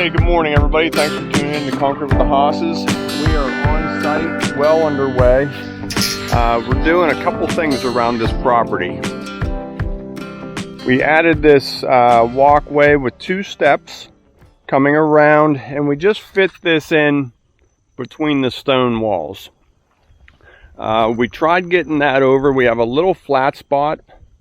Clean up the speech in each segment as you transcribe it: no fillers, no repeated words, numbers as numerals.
Hey, good morning everybody. Thanks for tuning in to Conquer with the Hosses. We are on site, well underway. We're doing a couple things around this property. We added this walkway with 2 steps coming around, and we just fit this in between the stone walls. We tried getting that over. We have a little flat spot,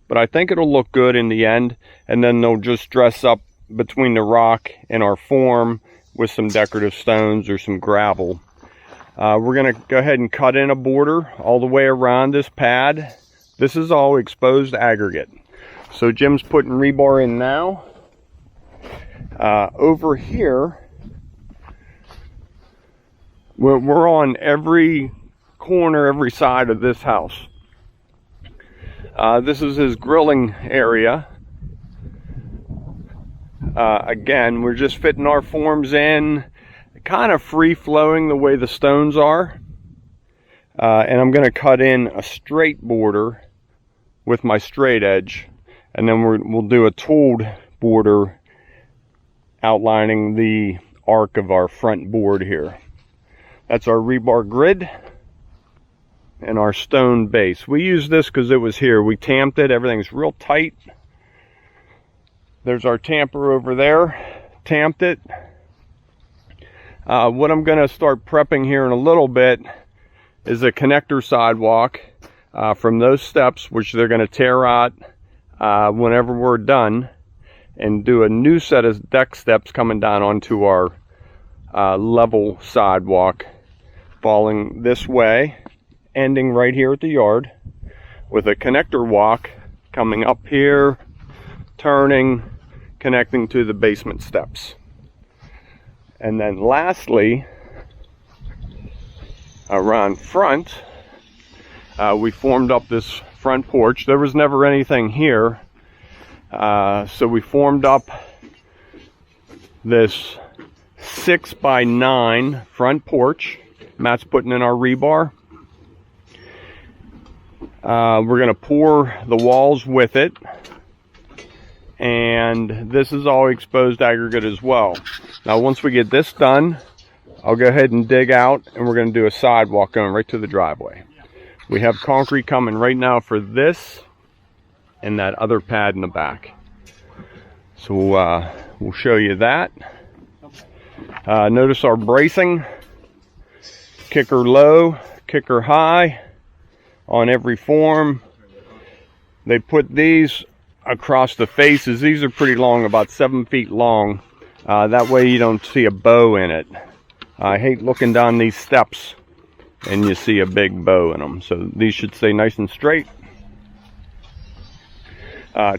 but I think it'll look good in the end, and then they'll just dress up between the rock and our form with some decorative stones or some gravel. We're going to go ahead and cut in a border all the way around this pad. This is all exposed aggregate. So Jim's putting rebar in now. Over here, we're on every corner, every side of this house. This is his grilling area. Again, we're just fitting our forms in, kind of free-flowing the way the stones are. And I'm going to cut in a straight border with my straight edge, and then we'll do a tooled border outlining the arc of our front board here. That's our rebar grid and our stone base. We used this because it was here. We tamped it. Everything's real tight. There's our tamper over there, tamped it. What I'm going to start prepping here in a little bit is a connector sidewalk from those steps, which they're going to tear out whenever we're done, and do a new set of deck steps coming down onto our level sidewalk, falling this way, ending right here at the yard, with a connector walk coming up here, turning, connecting to the basement steps. And then lastly, around front, we formed up this front porch. There was never anything here, so we formed up this 6x9 front porch. Matt's putting in our rebar. We're going to pour the walls with it, and this is all exposed aggregate as well. Now once we get this done, I'll go ahead and dig out, and we're going to do a sidewalk going right to the driveway. We have concrete coming right now for this and that other pad in the back, so we'll show you that. Notice our bracing, kicker low, kicker high on every form. They put these across the faces. These are pretty long, about 7 feet long. That way you don't see a bow in it. I hate looking down these steps and you see a big bow in them. So these should stay nice and straight.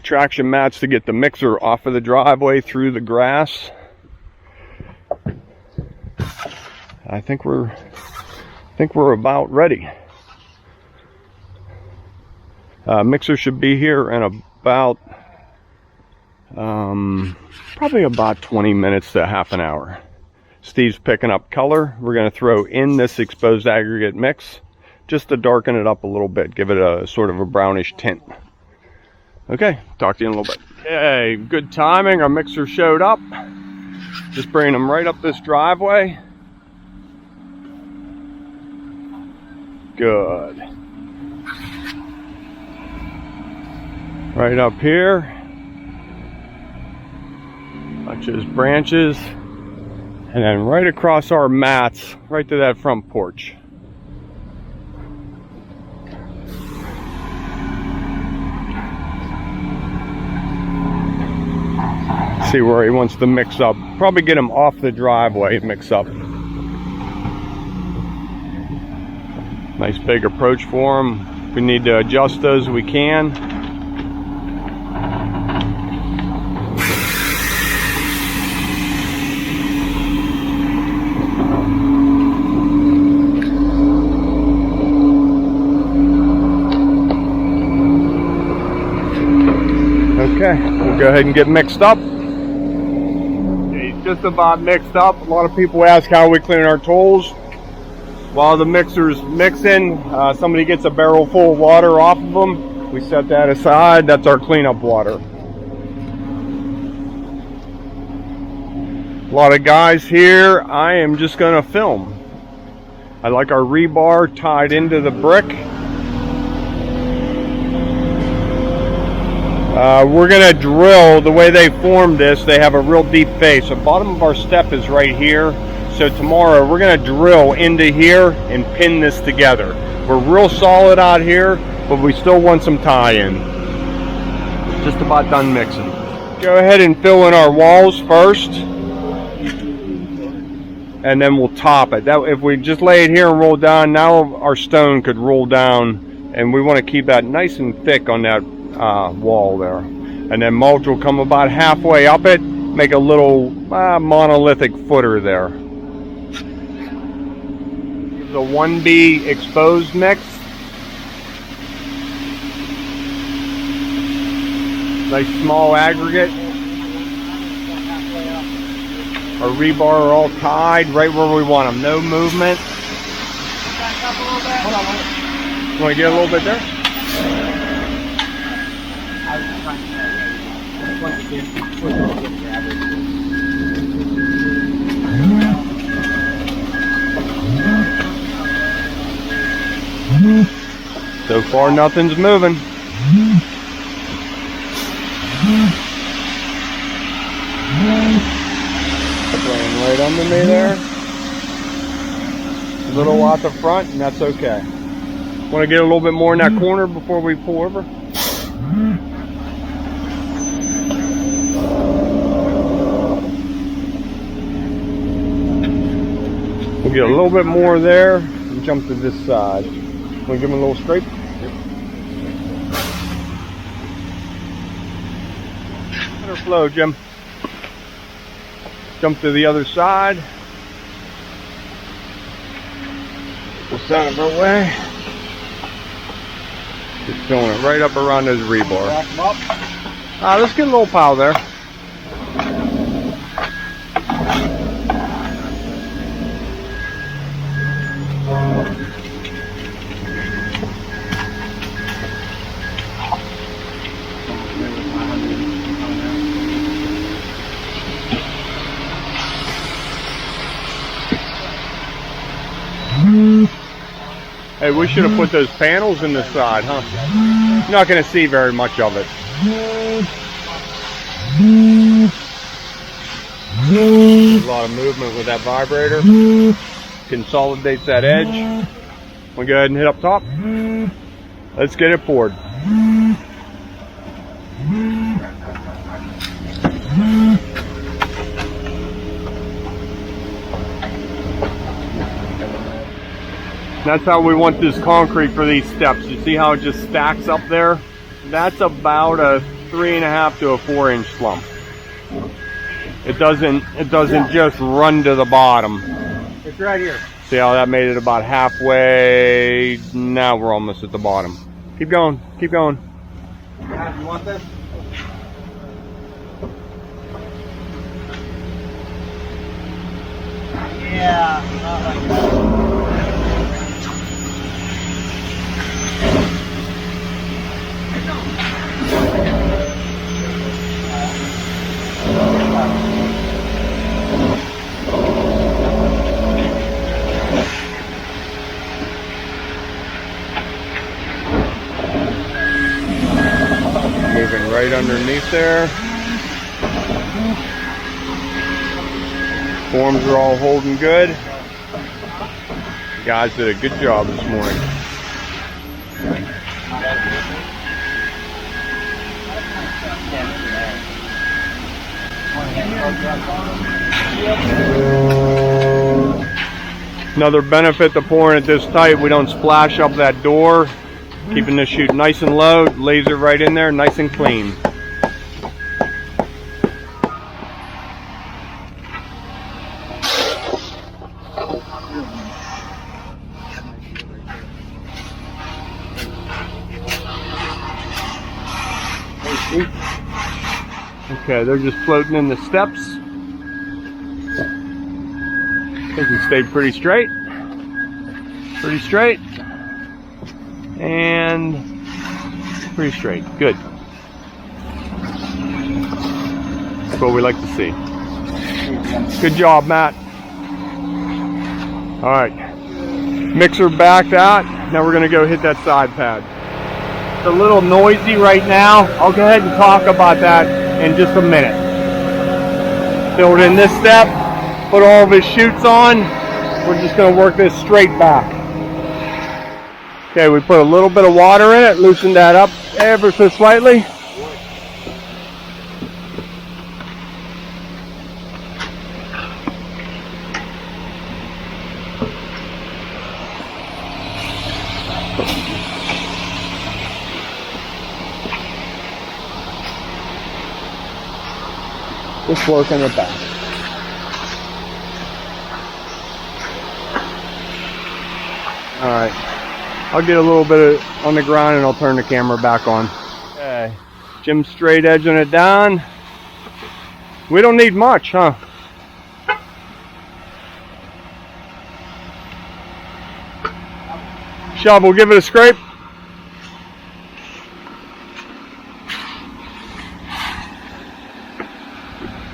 Traction mats to get the mixer off of the driveway through the grass. I think we're about ready. Mixer should be here in about probably about 20 minutes to half an hour. Steve's picking up color. We're going to throw in this exposed aggregate mix just to darken it up a little bit, give it a sort of a brownish tint. Okay, talk to you in a little bit. Okay, good timing. Our mixer showed up. Just bringing them right up this driveway. Good. Right up here, bunch of branches, and then right across our mats, right to that front porch. See where he wants to mix up. Probably get him off the driveway and mix up. Nice big approach for him. If we need to adjust those, we can. Okay, we'll go ahead and get mixed up. Okay, he's just about mixed up. A lot of people ask how we clean our tools. While the mixer's mixing, somebody gets a barrel full of water off of them. We set that aside. That's our cleanup water. A lot of guys here. I am just gonna film. I like our rebar tied into the brick. We're gonna drill. The way they formed this, they have a real deep face. The bottom of our step is right here. So tomorrow we're gonna drill into here and pin this together. We're real solid out here, but we still want some tie-in. Just about done mixing. Go ahead and fill in our walls first, and then we'll top it. That, if we just lay it here and roll down, now our stone could roll down, and we want to keep that nice and thick on that wall there. And then mulch will come about halfway up it, make a little monolithic footer there. The 1B exposed mix. Nice small aggregate. Our rebar are all tied right where we want them. No movement. Back up a little bit. Hold on. You want to get a little bit there? So far, nothing's moving. Playing right under me there. A little out the front, and that's okay. Want to get a little bit more in that corner before we pull over? We'll get a little bit more there and jump to this side. Want to give him a little scrape? Let her flow, Jim. Jump to the other side. This out of our way. Just filling it right up around this rebar. Back them up. Let's get a little pile there. Hey, we should have put those panels in the side, huh? You're not going to see very much of it. A lot of movement with that vibrator. Consolidates that edge. We'll go ahead and hit up top. Let's get it poured. That's how we want this concrete for these steps. You see how it just stacks up there? That's about a 3.5 to a 4-inch slump. It doesn't just run to the bottom. It's right here. See how that made it about halfway? Now we're almost at the bottom. Keep going, keep going. You want this? Yeah, not like that. Moving right underneath there. Forms are all holding good. You guys did a good job this morning. Another benefit to pouring it this tight, we don't splash up that door. Keeping this chute nice and low, lays it right in there, nice and clean. Okay, they're just floating in the steps. I think we stayed pretty straight. Pretty straight. And pretty straight. Good. That's what we like to see. Good job, Matt. All right, mixer backed out. Now we're gonna go hit that side pad. It's a little noisy right now. I'll go ahead and talk about that in just a minute. Filled in this step, put all of his chutes on. We're just gonna work this straight back. Okay, we put a little bit of water in it, loosen that up ever so slightly. Just working it back. Alright, I'll get a little bit on the ground and I'll turn the camera back on. Okay, Jim's straight edging it down. We don't need much, huh? Shovel, give it a scrape.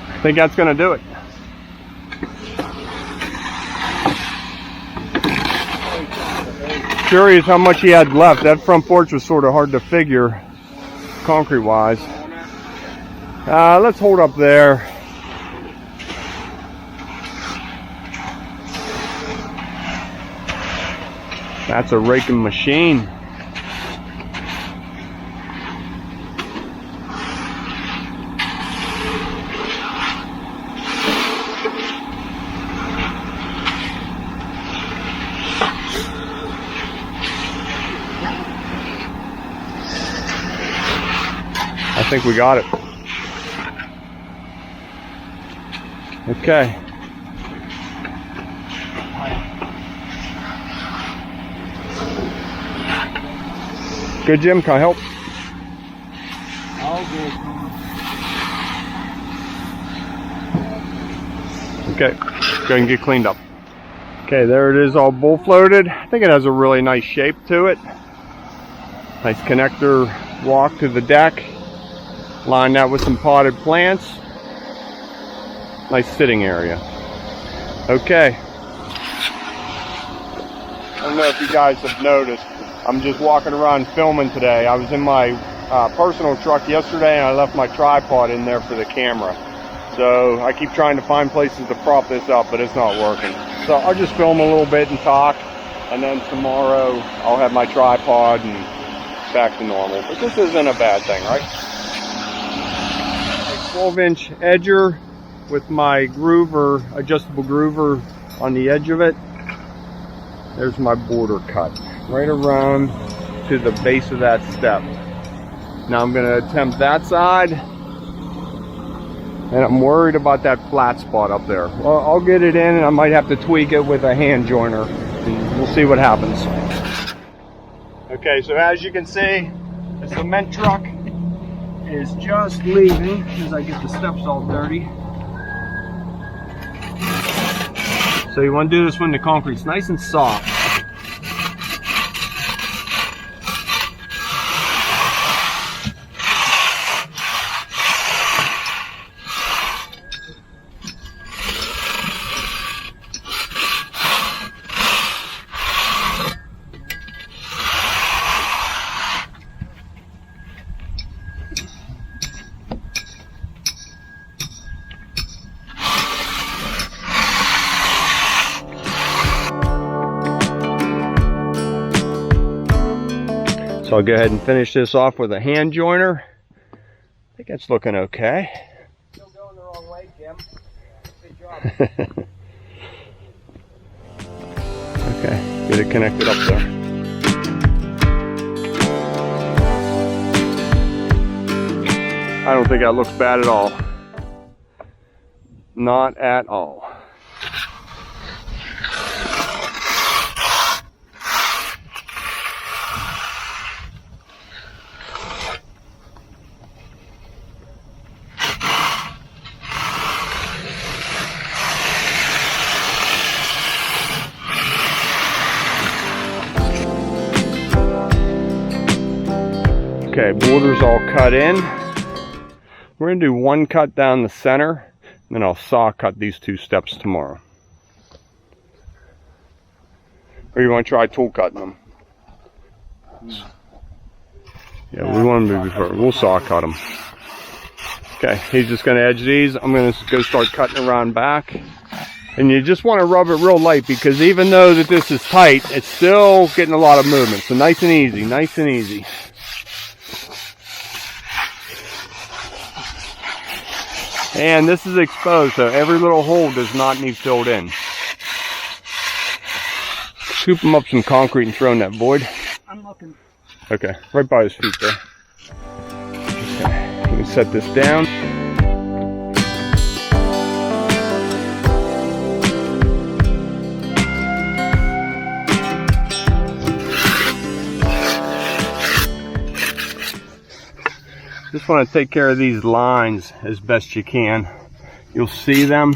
I think that's going to do it. Curious how much he had left. That front porch was sort of hard to figure concrete wise. Let's hold up there. That's a raking machine. I think we got it. Okay. Good, Jim. Can I help? All good. Okay. Go ahead and get cleaned up. Okay, there it is, all bull floated. I think it has a really nice shape to it. Nice connector walk to the deck. Line that with some potted plants. Nice sitting area. Okay. I don't know if you guys have noticed, I'm just walking around filming today. I was in my personal truck yesterday and I left my tripod in there for the camera. So I keep trying to find places to prop this up, but it's not working. So I'll just film a little bit and talk, and then tomorrow I'll have my tripod and back to normal. But this isn't a bad thing, right? 12-inch edger with my groover, adjustable groover on the edge of it. There's my border cut right around to the base of that step. Now I'm going to attempt that side, and I'm worried about that flat spot up there. Well, I'll get it in and I might have to tweak it with a hand joiner, and we'll see what happens. Okay, so as you can see, the cement truck is just leaving as I get the steps all dirty. So you want to do this when the concrete's nice and soft. So I'll go ahead and finish this off with a hand joiner. I think it's looking okay. Still going the wrong way, Jim. Good job. Okay, get it connected up there. I don't think that looks bad at all. Not at all. Okay, border's all cut in. We're gonna do one cut down the center. Then I'll saw cut these 2 steps tomorrow. Or you want to try tool cutting them? Yeah, we want them to be before. We'll saw cut them. Okay, he's just going to edge these. I'm going to go start cutting around back. And you just want to rub it real light, because even though that this is tight, it's still getting a lot of movement. So nice and easy, nice and easy. And this is exposed, so every little hole does not need filled in. Scoop him up some concrete and throw in that void. I'm looking. Okay, right by his feet there. Okay, let me set this down. Just want to take care of these lines as best you can. You'll see them.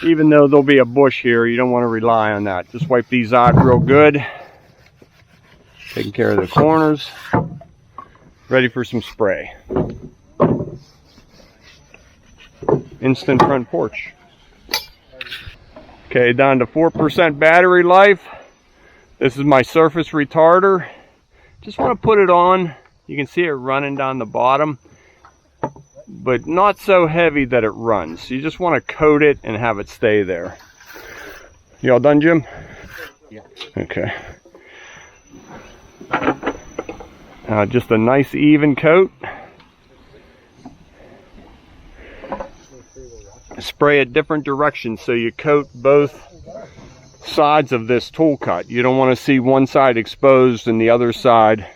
Even though there'll be a bush here, you don't want to rely on that. Just wipe these out real good. Taking care of the corners. Ready for some spray. Instant front porch. Okay, down to 4% battery life. This is my surface retarder. Just want to put it on. You can see it running down the bottom, but not so heavy that it runs. You just want to coat it and have it stay there. You all done, Jim? Yeah. Okay. Just a nice even coat. Spray it different directions so you coat both sides of this tool cut. You don't want to see one side exposed and the other side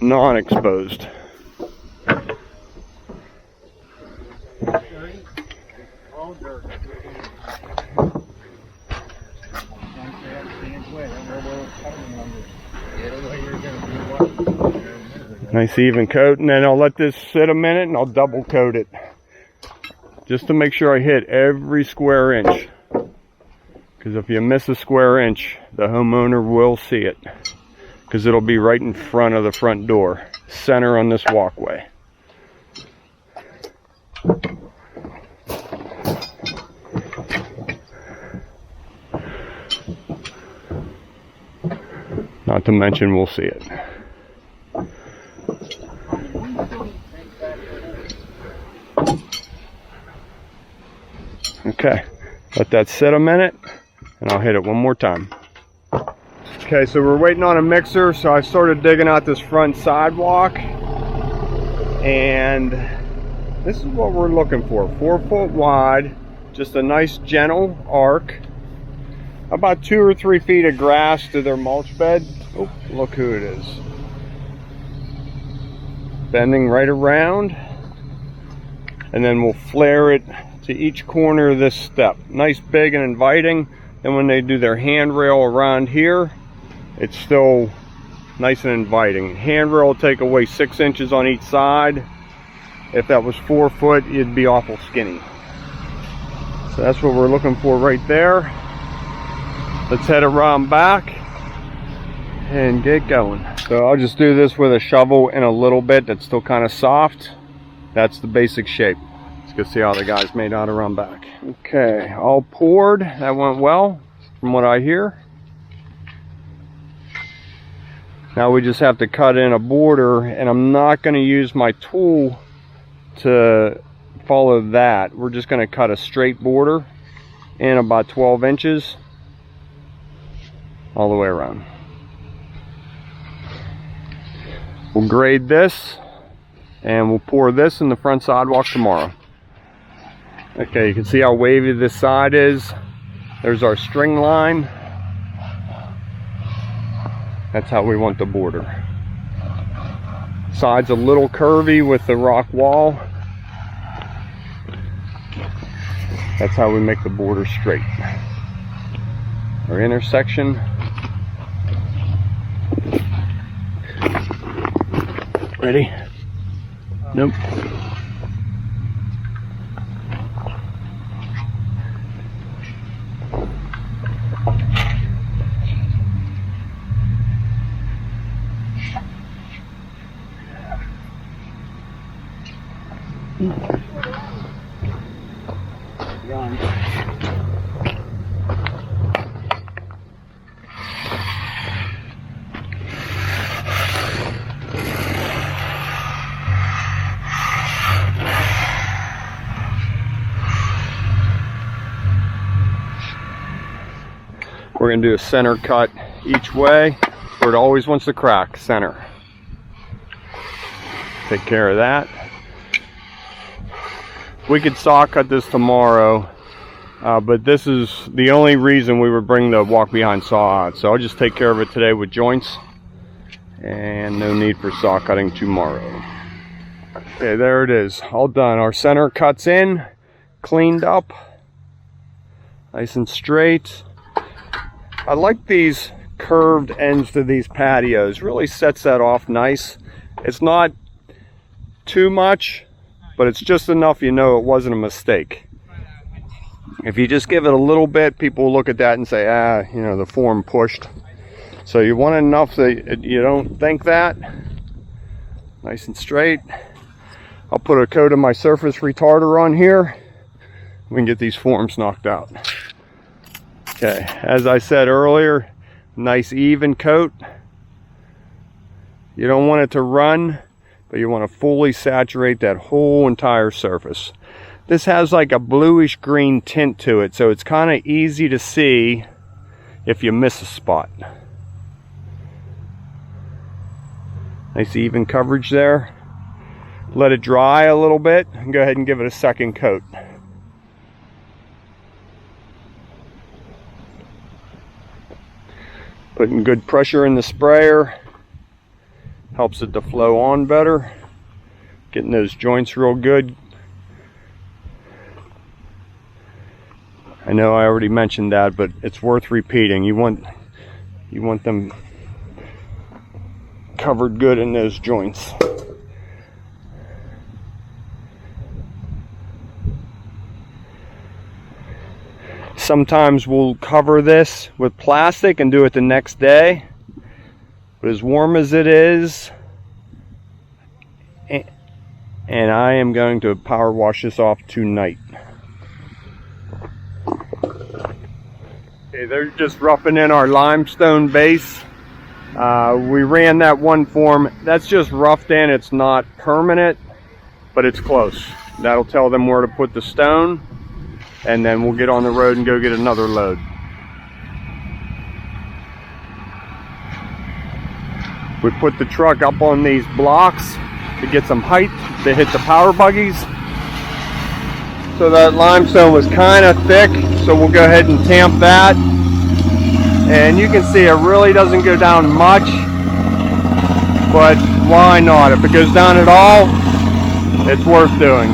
non-exposed. Nice even coat, and then I'll let this sit a minute and I'll double coat it just to make sure I hit every square inch, because if you miss a square inch, the homeowner will see it, because it'll be right in front of the front door, center on this walkway. Not to mention we'll see it. Okay, let that sit a minute and I'll hit it one more time. Okay, so we're waiting on a mixer, so I started digging out this front sidewalk, and this is what we're looking for. 4 foot wide, just a nice gentle arc, about 2 or 3 feet of grass to their mulch bed. Oh, look who it is. Bending right around, and then we'll flare it to each corner of this step. Nice, big, and inviting. And when they do their handrail around here, it's still nice and inviting. Handrail will take away 6 inches on each side. If that was 4 foot, you'd be awful skinny. So that's what we're looking for right there. Let's head around back and get going. So I'll just do this with a shovel in a little bit that's still kind of soft. That's the basic shape. Let's go see how the guys made out around back. Okay, all poured. That went well from what I hear. Now we just have to cut in a border, and I'm not going to use my tool to follow that. We're just going to cut a straight border in about 12 inches all the way around. We'll grade this and we'll pour this in the front sidewalk tomorrow. Okay, you can see how wavy this side is. There's our string line. That's how we want the border. Side's a little curvy with the rock wall. That's how we make the border straight. Our intersection. Ready? Nope. Run. We're going to do a center cut each way, where it always wants to crack, center. Take care of that. We could saw cut this tomorrow, but this is the only reason we would bring the walk behind saw out. So I'll just take care of it today with joints, and no need for saw cutting tomorrow. Okay, there it is, all done. Our center cuts in, cleaned up, nice and straight. I like these curved ends to these patios. Really sets that off nice. It's not too much, but it's just enough you know it wasn't a mistake. If you just give it a little bit, people will look at that and say, ah, you know, the form pushed. So you want enough that you don't think that. Nice and straight. I'll put a coat of my surface retarder on here. We can get these forms knocked out. Okay, as I said earlier, nice even coat. You don't want it to run, but you want to fully saturate that whole entire surface. This has like a bluish green tint to it, so it's kind of easy to see if you miss a spot. Nice even coverage there. Let it dry a little bit and go ahead and give it a second coat. Putting good pressure in the sprayer helps it to flow on better. Getting those joints real good. I know I already mentioned that, but it's worth repeating. You want them covered good in those joints. Sometimes we'll cover this with plastic and do it the next day. But as warm as it is, and I am going to power wash this off tonight. Okay, they're just roughing in our limestone base. We ran that one form. That's just roughed in. It's not permanent, but it's close. That'll tell them where to put the stone. And then we'll get on the road and go get another load. We put the truck up on these blocks to get some height to hit the power buggies. So that limestone was kind of thick, so we'll go ahead and tamp that. And you can see it really doesn't go down much, but why not? If it goes down at all, it's worth doing.